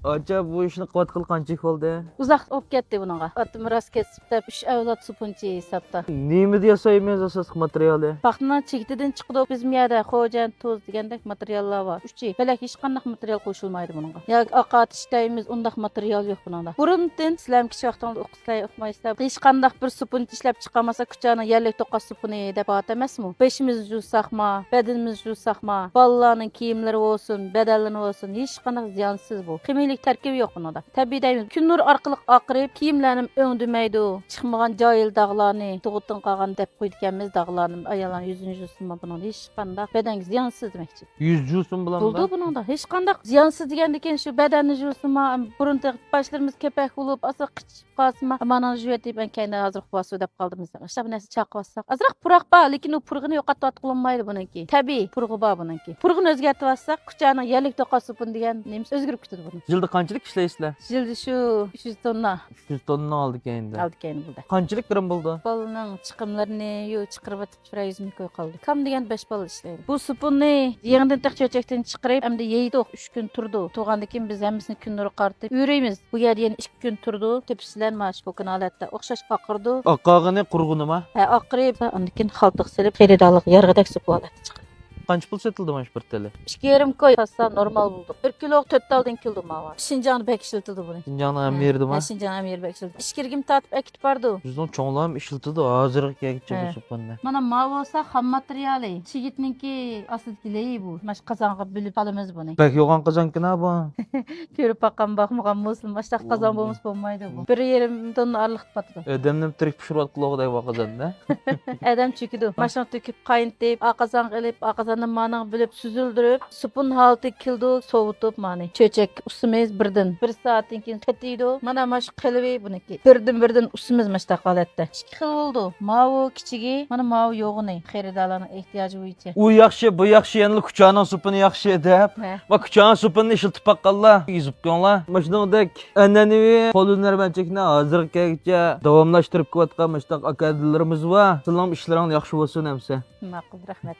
Acha bu ishni qilayotgan qancha bo'ldi? Uzoq olib ketdi buningga. Oti miros kesib deb 3 avlod supunchi hisobda. Nima deyasaymiz asosiy materiali? Paxna chigitidan chiqdi. Bizim yerda xo'jan, toz degandek materiallar bor. Uchi, balak hech qanday material qo'shilmaydi buningga. Yoki oqat ishlaymiz, undaq material yo'q buningda. Burundan sizlar kichik vaqtingizda o'qisizlar, o'qimaysizlar. Hech qanday bir supunchi ishlab chiqamasa, kuchani yerlik to'qas supuni deb at emasmi? Beşimiz jussaqma, bedenimiz jussaqma, balalarning kiyimlari olsun, bedenleri olsun, hech qanday ziyansiz bu. Kimlik tarkibi yo'q buningda. Tabiiy deymiz. Kun nur orqali oqirib, kiyimlarni o'ngdimaydi. Chiqmagan joyil dog'larni, tug'utdan qolgan deb qo'yganmiz dog'larni, ayollarning yuzini jusma buningda hech qanday bedenga ziyansiz demoqchi. 100 jusun bilan Buldu buningda hech qanday ziyansiz degandan shu badanni jusma, burun başlarımız kepak bo'lib, asa qichib qolsa, mana juyatib ben kendi hazır xubası deb qoldim. İşte bu narsa chaqvasa. Azroq puraq bor, lekin u purg'ini yo'qotib qolmaydi buniki. Tabiiy purg'i bor buniki. Purg'ini o'zgartib olsak, kuchani yerlik to'qasupun degan nemiz o'zgarib ketadi buni. Yilda qanchalik ishlaysizlar? Jildi shu 300 tonna 300 tonna oldik endi. aldık endi burada. Qanchalik kirim bo'ldi? Balının chiqimlarini yo chiqirib o'tib 100 ming qo'y qoldi. Kam degan 5 bal ishlaydi. Bu supunni yengdan taq cho'chakdan chiqirib, hamda yeydi 3 kun turdi. Tug'andan keyin biz hammasini kunlari qartib yuraymiz. Bu yerda yana 2 kun turdi. Tepsilar mash bu holatda o'xshash oqirdi. Oqqog'ini qurg'unimi? Ha, oqirib, undan keyin xaltiq silib, xaridorlik yarg'idak sup holatda chiqdi. Qancha pul sotildi mana shu bir tili? 2,5 koy pasta normal buldu. 1 kilo 4 daldan kildi mava. Şinjan'ı bek işletildi bunu. Şinjan'da ham berdimi? Ha, Şinjan amir bek işletildi. İşkirgim tatip ekit bardı. Bizning cho'nglar ham ishlatadi, hozirgi kelguncha He. bu supanni. Mana mava olsa ham materiali. Çigitninki asidliği bu. Maş qazanğa bilip alamiz bunu. Bak yo'g'on qazonkina bu. Körüp bakan bakmagan muslim. Maştaq qazan bo'lmas bo'lmaydi bu. 1,5 tonna arliq patdı. Odamni tirik pishirib qulog'iday qozonda. Adam çöküdü. Maşını töküp kayıntıp, aqazan qilib, aqazanın manını bilip süzüldürüp, supun haltı kildi, sovutup mani. Çöçek usimiz birden. 1 saatdan keyin qatiydi. Mana maş qilib buniki. Birden usimiz maştaq holatda. 2 xil oldu. Mavi kichigi, mana mavi yo'g'ini. Xaridorlarning ehtiyoji bo'yicha. U yaxshi, bu yaxshi, endi kuchaning supini yaxshi deb. Ha. Va kuchaning supini ishlatib baqqanlar, yuzib qo'yganlar. Mana shuningdek an'anaviy qo'l hunarmandchilikni hozirgacha davomlashtirib kelayotgan mashtaq akadlarimiz va sizlarning ishlaringiz yaxshi bo'lsin hamsa. Ma'qul, rahmat.